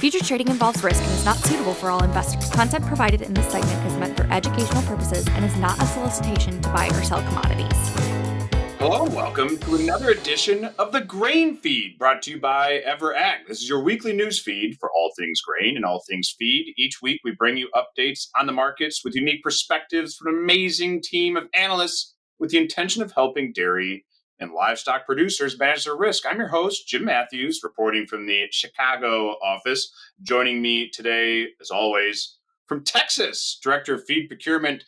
Futures trading involves risk and is not suitable for all investors. Content provided in this segment is meant for educational purposes and is not a solicitation to buy or sell commodities. Hello, welcome to another edition of the Grain Feed, brought to you by EverAg. This is your weekly news feed for all things grain and all things feed. Each week, we bring you updates on the markets with unique perspectives from an amazing team of analysts with the intention of helping dairy and livestock producers manage their risk. I'm your host, Jim Matthews, reporting from the Chicago office. Joining me today, as always, from Texas, Director of Feed Procurement,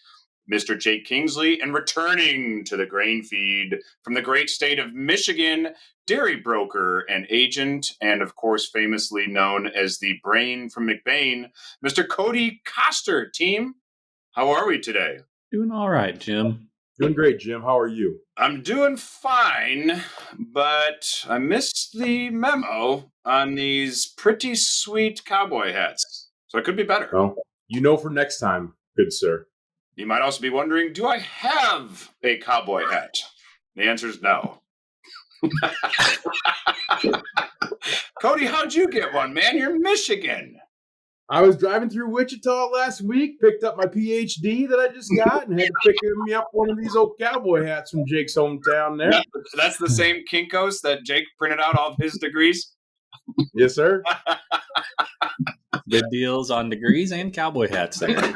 Mr. Jake Kingsley, and returning to the Grain Feed from the great state of Michigan, dairy broker and agent, and of course famously known as the brain from McBain, Mr. Cody Koster. Team, how are we today? Doing all right, Jim. Doing great, Jim. How are you? I'm doing fine, but I missed the memo on these pretty sweet cowboy hats, so it could be better. Well, you know for next time, good sir. You might also be wondering, do I have a cowboy hat? The answer is no. Cody, how'd you get one, man? You're Michigan. I was driving through Wichita last week, picked up my PhD that I just got, and had to pick me up one of these old cowboy hats from Jake's hometown there. That's the same Kinko's that Jake printed out all of his degrees? Yes, sir. Good deals on degrees and cowboy hats there.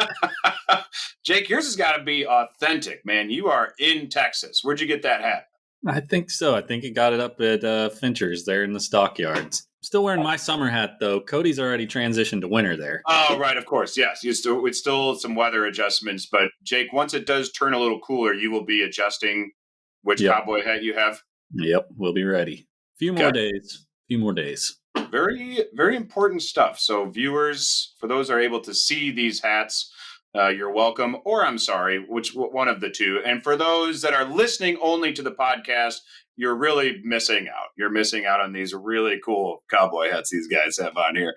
Jake, yours has got to be authentic, man. You are in Texas. Where'd you get that hat? I think so. I think he got it up at Fincher's there in the stockyards. Still wearing my summer hat, though. Cody's already transitioned to winter there. Oh, right, of course. Yes, it's still some weather adjustments. But, Jake, once it does turn a little cooler, you will be adjusting which cowboy hat you have? Yep, we'll be ready. Few more days. Very, very important stuff. So, viewers, for those who are able to see these hats, you're welcome, or I'm sorry, which one of the two. And for those that are listening only to the podcast, you're really missing out. You're missing out on these really cool cowboy hats these guys have on here.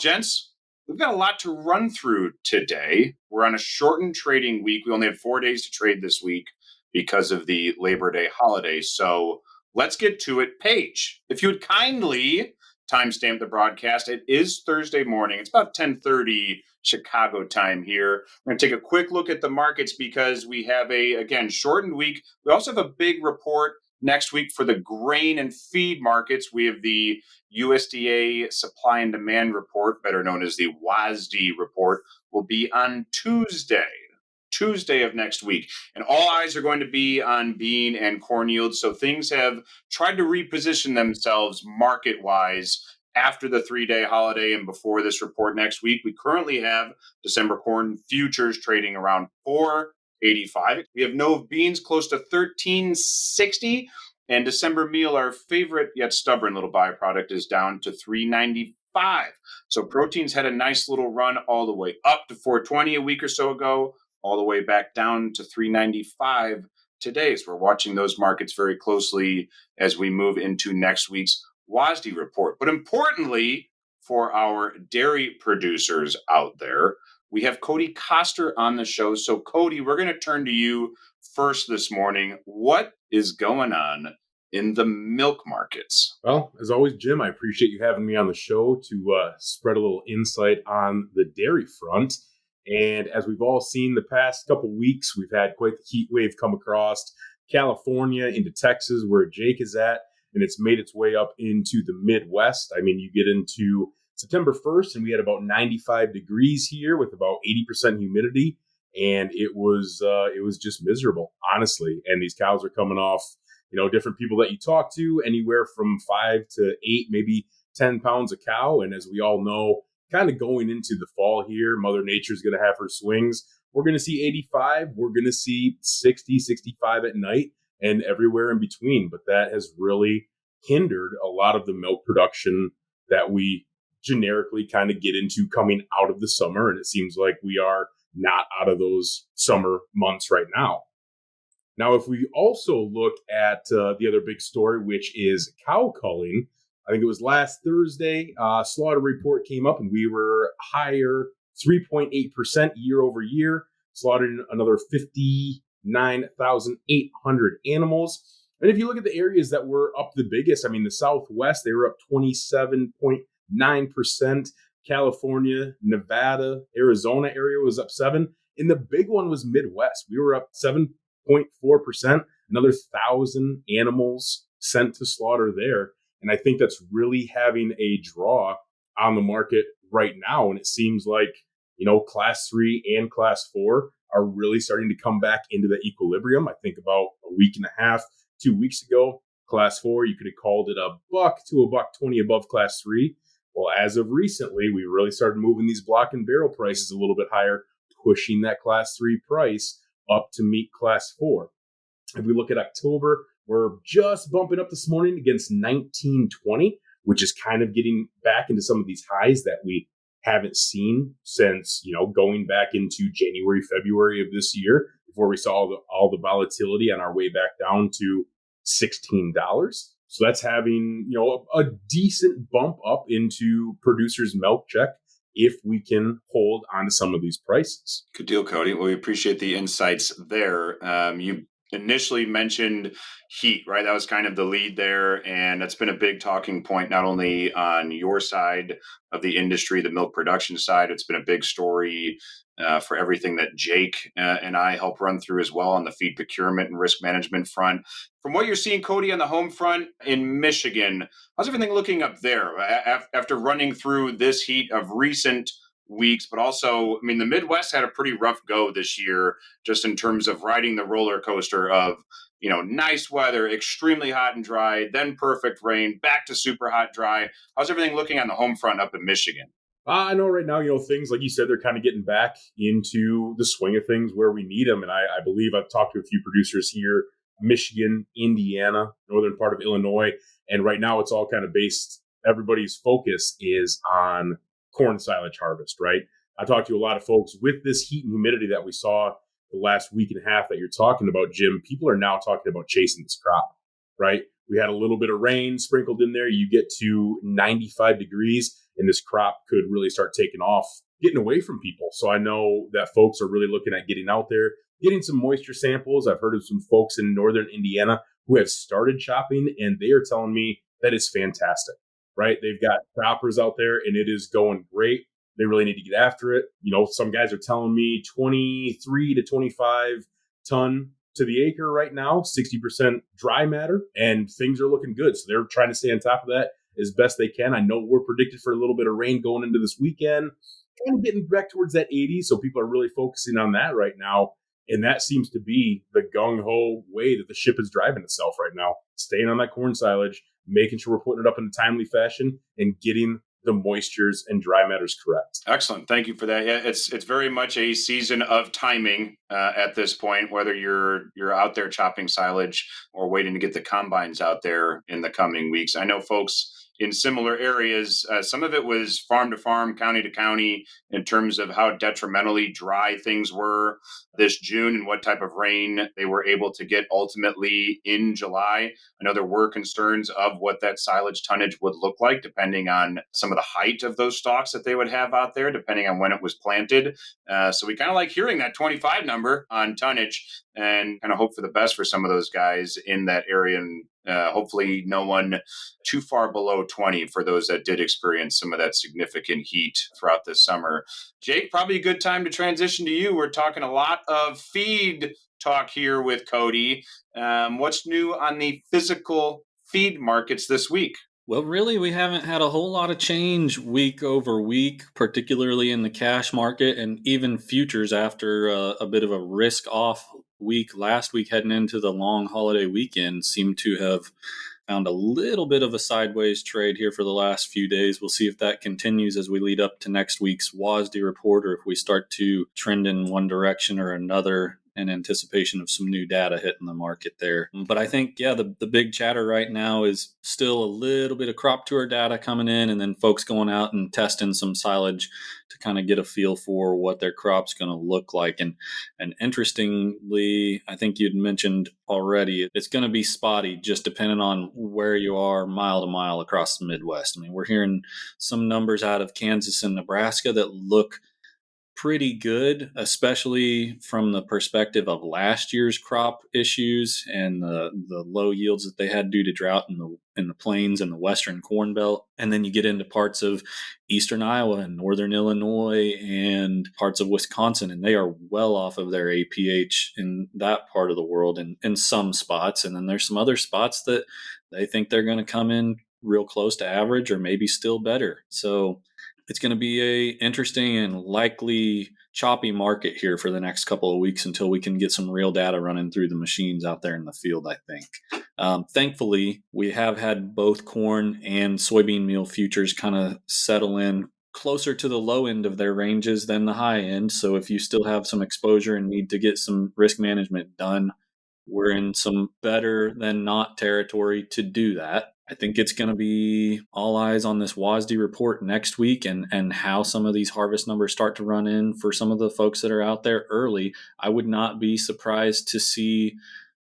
Gents, we've got a lot to run through today. We're on a shortened trading week. We only have 4 days to trade this week because of the Labor Day holiday. So let's get to it. Paige, if you would kindly timestamp the broadcast. It is Thursday morning. It's about 10:30 Chicago time here. We're going to take a quick look at the markets because we have again, shortened week. We also have a big report next week for the grain and feed markets. We have the USDA supply and demand report, better known as the WASDE report, will be on Tuesday of next week. And all eyes are going to be on bean and corn yields. So things have tried to reposition themselves market-wise after the 3-day holiday and before this report next week. We currently have December corn futures trading around $4.85. We have no beans close to $13.60. And December meal, our favorite yet stubborn little byproduct, is down to $3.95. So proteins had a nice little run all the way up to $4.20 a week or so ago, all the way back down to $3.95 today. So we're watching those markets very closely as we move into next week's WASDE report. But importantly, for our dairy producers out there, we have Cody Koster on the show. So Cody, we're going to turn to you first this morning. What is going on in the milk markets? Well, as always, Jim, I appreciate you having me on the show to spread a little insight on the dairy front. And as we've all seen the past couple weeks, we've had quite the heat wave come across California into Texas, where Jake is at, and it's made its way up into the Midwest. I mean, you get into September 1st, and we had about 95 degrees here with about 80% humidity, and it was just miserable, honestly. And these cows are coming off, different people that you talk to, anywhere from 5 to 8, maybe 10 pounds a cow. And as we all know, kind of going into the fall here, Mother Nature's going to have her swings. We're going to see 85. We're going to see 60, 65 at night and everywhere in between. But that has really hindered a lot of the milk production that we generically kind of get into coming out of the summer. And it seems like we are not out of those summer months right now. Now, if we also look at the other big story, which is cow culling, I think it was last Thursday, slaughter report came up and we were higher 3.8% year over year, slaughtered another 59,800 animals. And if you look at the areas that were up the biggest, I mean, the Southwest, they were up 27.9%. 9%. California, Nevada, Arizona area was up 7%. And the big one was Midwest. We were up 7.4%. Another 1,000 animals sent to slaughter there. And I think that's really having a draw on the market right now. And it seems like, class 3 and class 4 are really starting to come back into the equilibrium. I think about a week and a half, 2 weeks ago, class 4, you could have called it $1 to $1.20 above class 3. Well, as of recently, we really started moving these block and barrel prices a little bit higher, pushing that class 3 price up to meet class 4. If we look at October, we're just bumping up this morning against 1920, which is kind of getting back into some of these highs that we haven't seen since, going back into January, February of this year, before we saw all the volatility on our way back down to $16. So that's having, a decent bump up into producers' milk check if we can hold on to some of these prices. Good deal, Cody. Well, we appreciate the insights there. You initially mentioned heat, right? That was kind of the lead there. And that's been a big talking point, not only on your side of the industry, the milk production side. It's been a big story for everything that Jake and I help run through as well on the feed procurement and risk management front. From what you're seeing, Cody, on the home front in Michigan, how's everything looking up there after running through this heat of recent weeks? But also, the Midwest had a pretty rough go this year, just in terms of riding the roller coaster of, nice weather, extremely hot and dry, then perfect rain, back to super hot dry. How's everything looking on the home front up in Michigan? I know right now, things like you said, they're kind of getting back into the swing of things where we need them. And I believe I've talked to a few producers here, Michigan, Indiana, northern part of Illinois. And right now it's all kind of based, everybody's focus is on corn silage harvest, right? I talked to a lot of folks with this heat and humidity that we saw the last week and a half that you're talking about, Jim. People are now talking about chasing this crop, right? We had a little bit of rain sprinkled in there. You get to 95 degrees and this crop could really start taking off, getting away from people. So I know that folks are really looking at getting out there, getting some moisture samples. I've heard of some folks in northern Indiana who have started chopping, and they are telling me that it's fantastic, right? They've got choppers out there and it is going great. They really need to get after it. Some guys are telling me 23 to 25 ton to the acre right now, 60% dry matter, and things are looking good. So they're trying to stay on top of that as best they can. I know we're predicted for a little bit of rain going into this weekend, kind of getting back towards that 80. So people are really focusing on that right now. And that seems to be the gung-ho way that the ship is driving itself right now, staying on that corn silage, making sure we're putting it up in a timely fashion and getting the moistures and dry matters correct. Excellent. Thank you for that. Yeah, it's very much a season of timing at this point, whether you're out there chopping silage or waiting to get the combines out there in the coming weeks. I know folks in similar areas, some of it was farm to farm, county to county, in terms of how detrimentally dry things were this June and what type of rain they were able to get ultimately in July. I know there were concerns of what that silage tonnage would look like, depending on some of the height of those stalks that they would have out there, depending on when it was planted. So we kind of like hearing that 25 number on tonnage and kind of hope for the best for some of those guys in that area. And hopefully no one too far below 20 for those that did experience some of that significant heat throughout this summer. Jake, probably a good time to transition to you. We're talking a lot of feed talk here with Cody. What's new on the physical feed markets this week? Well, really, we haven't had a whole lot of change week over week, particularly in the cash market and even futures after a bit of a risk-off week last week heading into the long holiday weekend seemed to have found a little bit of a sideways trade here for the last few days. We'll see if that continues as we lead up to next week's WASDE report or if we start to trend in one direction or another in anticipation of some new data hitting the market there. But I think, the big chatter right now is still a little bit of crop tour data coming in and then folks going out and testing some silage to kind of get a feel for what their crop's going to look like. And interestingly, I think you'd mentioned already, it's going to be spotty just depending on where you are mile to mile across the Midwest. We're hearing some numbers out of Kansas and Nebraska that look pretty good, especially from the perspective of last year's crop issues and the low yields that they had due to drought in the plains and the western corn belt. And then you get into parts of eastern Iowa and northern Illinois and parts of Wisconsin, and they are well off of their APH in that part of the world in some spots. And then there's some other spots that they think they're going to come in real close to average or maybe still better. So it's going to be a interesting and likely choppy market here for the next couple of weeks until we can get some real data running through the machines out there in the field, I think. Thankfully, we have had both corn and soybean meal futures kind of settle in closer to the low end of their ranges than the high end. So if you still have some exposure and need to get some risk management done, we're in some better than not territory to do that. I think it's going to be all eyes on this WASDE report next week and how some of these harvest numbers start to run in for some of the folks that are out there early. I would not be surprised to see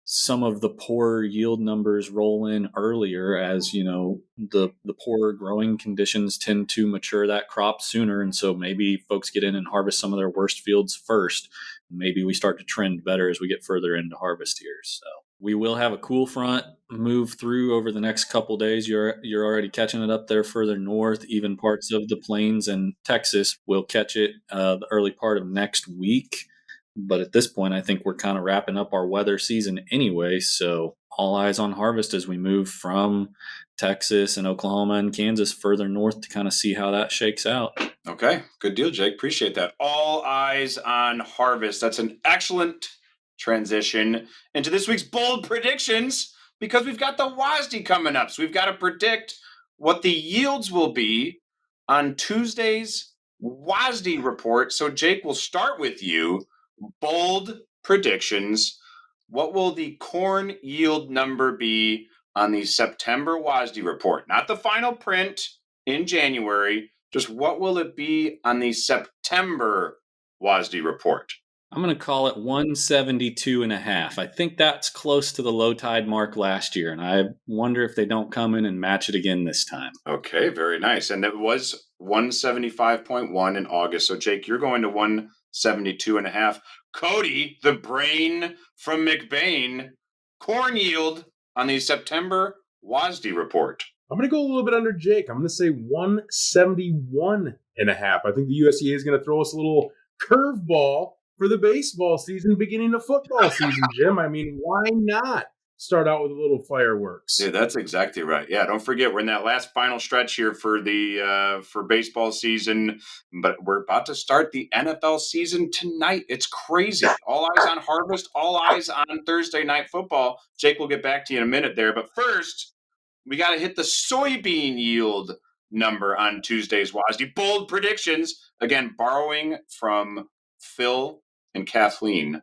some of the poorer yield numbers roll in earlier, as you know, the poorer growing conditions tend to mature that crop sooner. And so maybe folks get in and harvest some of their worst fields first. Maybe we start to trend better as we get further into harvest here. So we will have a cool front move through over the next couple days. You're already catching it up there further north. Even parts of the plains and Texas will catch it the early part of next week. But at this point, I think we're kind of wrapping up our weather season anyway. So all eyes on harvest as we move from Texas and Oklahoma and Kansas further north to kind of see how that shakes out. Okay, good deal, Jake. Appreciate that. All eyes on harvest. That's an excellent transition into this week's bold predictions, because we've got the WASDE coming up. So we've got to predict what the yields will be on Tuesday's WASDE report. So Jake, we'll start with you. Bold predictions. What will the corn yield number be on the September WASDE report? Not the final print in January, just what will it be on the September WASDE report? I'm going to call it 172.5. I think that's close to the low tide mark last year, and I wonder if they don't come in and match it again this time. Okay, very nice. And it was 175.1 in August. So Jake, you're going to 172.5. Cody, the brain from McBain, corn yield on the September WASDE report. I'm going to go a little bit under Jake. I'm going to say 171.5. I think the USDA is going to throw us a little curveball for the baseball season, beginning of football season, Jim. I mean, why not start out with a little fireworks? Yeah, that's exactly right. Yeah, don't forget, we're in that last final stretch here for the for baseball season, but we're about to start the NFL season tonight. It's crazy. All eyes on harvest, all eyes on Thursday night football. Jake, we'll get back to you in a minute there, but first, we got to hit the soybean yield number on Tuesday's WASDE. Bold predictions, again, borrowing from Phil and Kathleen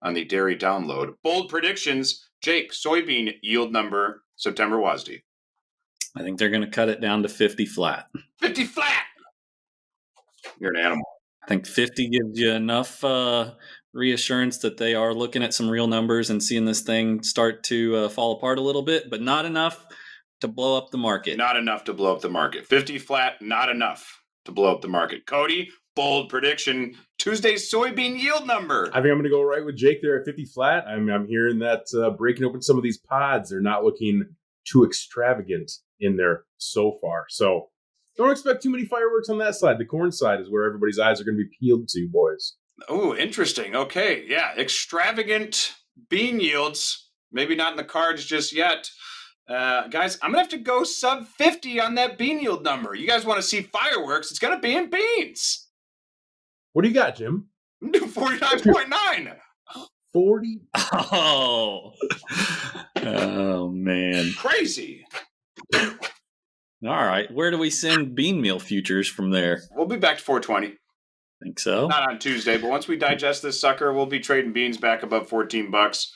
on the Dairy Download. Bold predictions. Jake, soybean yield number, September WASDE. I think they're going to cut it down to 50 flat. 50 flat! You're an animal. I think 50 gives you enough reassurance that they are looking at some real numbers and seeing this thing start to fall apart a little bit, but not enough to blow up the market. Not enough to blow up the market. 50 flat, not enough to blow up the market. Cody, bold prediction, Tuesday's soybean yield number. I think I'm going to go right with Jake there at 50 flat. I'm hearing that breaking open some of these pods, they're not looking too extravagant in there so far. So don't expect too many fireworks on that side. The corn side is where everybody's eyes are going to be peeled to, boys. Oh, interesting. Okay, yeah, extravagant bean yields. Maybe not in the cards just yet. Guys, I'm going to have to go sub 50 on that bean yield number. You guys want to see fireworks? It's going to be in beans. What do you got, Jim? 49.9. 40? Oh, man. Crazy. All right. Where do we send bean meal futures from there? We'll be back to 420. Think so? Not on Tuesday, but once we digest this sucker, we'll be trading beans back above $14,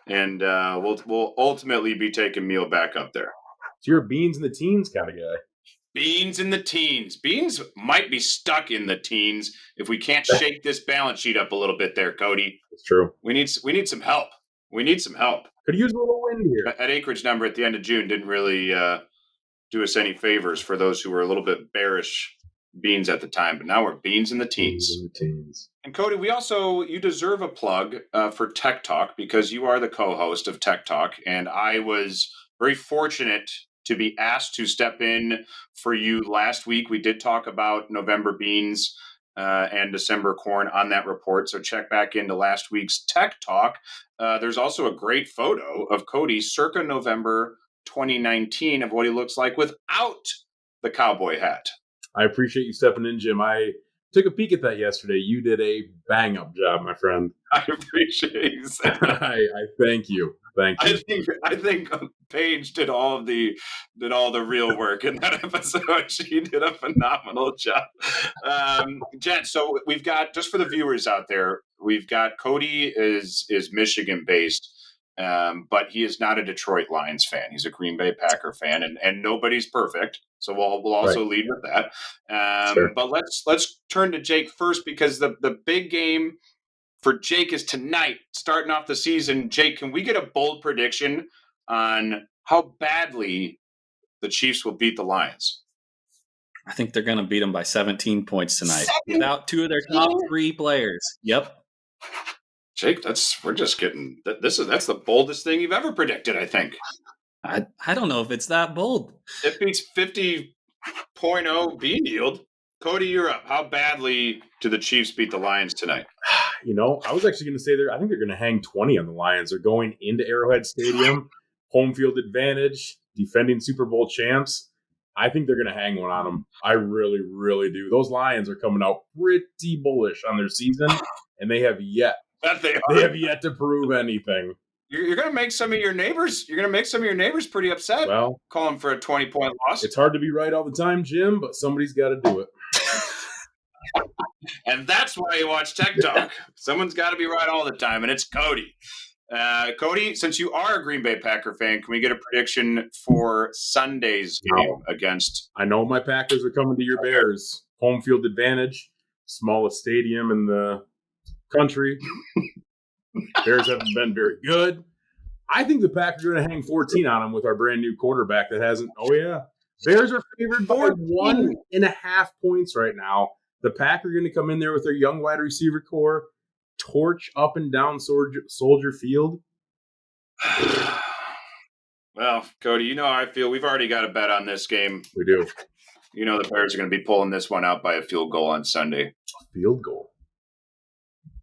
and we'll ultimately be taking meal back up there. So you're a beans in the teens kind of guy. Beans in the teens. Beans might be stuck in the teens if we can't shake this balance sheet up a little bit there, Cody. It's true. We need some help. We need some help. Could use a little wind here. That acreage number at the end of June didn't really do us any favors for those who were a little bit bearish beans at the time, but now we're beans in the teens. And Cody, you deserve a plug for Tech Talk, because you are the co-host of Tech Talk, and I was very fortunate to be asked to step in for you last week. We did talk about November beans and December corn on that report, so check back into last week's Tech Talk. There's also a great photo of Cody circa November 2019 of what he looks like without the cowboy hat. I appreciate you stepping in, Jim. I took a peek at that yesterday. You did a bang-up job, my friend. I appreciate you saying that. I thank you. Thank you. I think Paige did all the real work in that episode. She did a phenomenal job. Jen, so we've got, just for the viewers out there, we've got Cody is Michigan based, but he is not a Detroit Lions fan. He's a Green Bay Packer fan, and nobody's perfect. So we'll also lead with that. Sure. But let's turn to Jake first, because the big game for Jake is tonight, starting off the season. Jake, can we get a bold prediction on how badly the Chiefs will beat the Lions? I think they're going to beat them by 17 points tonight without two of their top 3 players. Yep. Jake, that's the boldest thing you've ever predicted, I think. I don't know if it's that bold. It beats 50.0 bean yield. Cody, you're up. How badly do the Chiefs beat the Lions tonight? I was actually going to say I think they're going to hang 20 on the Lions. They're going into Arrowhead Stadium, home field advantage, defending Super Bowl champs. I think they're going to hang one on them. I really, really do. Those Lions are coming out pretty bullish on their season, and they have yet to prove anything. You're going to make some of your neighbors. You're going to make some of your neighbors pretty upset. Well, calling for a 20-point loss. It's hard to be right all the time, Jim, but somebody's got to do it. And that's why you watch Tech Talk. Someone's got to be right all the time, and it's Cody. Cody, since you are a Green Bay Packer fan, can we get a prediction for Sunday's game against? I know my Packers are coming to your Bears. Home field advantage, smallest stadium in the country. Bears haven't been very good. I think the Packers are going to hang 14 on them with our brand new quarterback that hasn't. Oh, yeah. Bears are favored by 1.5 points right now. The Packers are going to come in there with their young wide receiver core, torch up and down Soldier Field. Well, Cody, you know how I feel. We've already got a bet on this game. We do. You know the Bears are going to be pulling this one out by a field goal on Sunday. Field goal.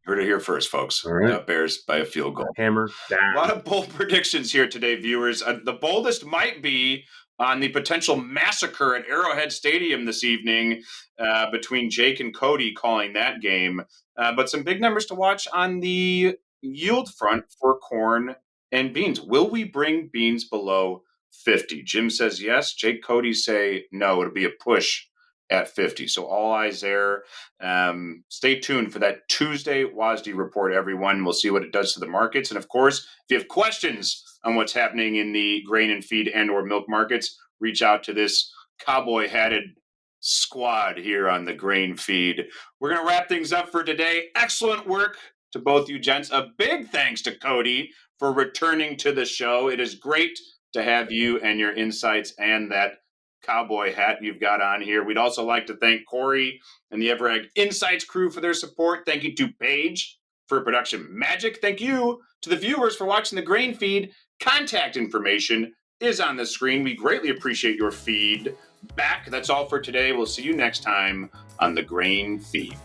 Heard it here first, folks. All right. Bears by a field goal. Hammer down. A lot of bold predictions here today, viewers. The boldest might be on the potential massacre at Arrowhead Stadium this evening between Jake and Cody calling that game. But some big numbers to watch on the yield front for corn and beans. Will we bring beans below 50? Jim says yes. Jake, Cody say no. It'll be a push at 50. So all eyes there. Stay tuned for that Tuesday WASD report, everyone. We'll see what it does to the markets. And of course, if you have questions on what's happening in the grain and feed and or milk markets, reach out to this cowboy hatted squad here on the grain feed. We're going to wrap things up for today. Excellent work to both you gents. A big thanks to Cody for returning to the show. It is great to have you and your insights and that cowboy hat you've got on here. We'd also like to thank Corey and the Everegg Insights crew for their support. Thank you to Paige for production magic. Thank you to the viewers for watching the grain feed. Contact information is on the screen. We greatly appreciate your feedback. That's all for today. We'll see you next time on the grain feed.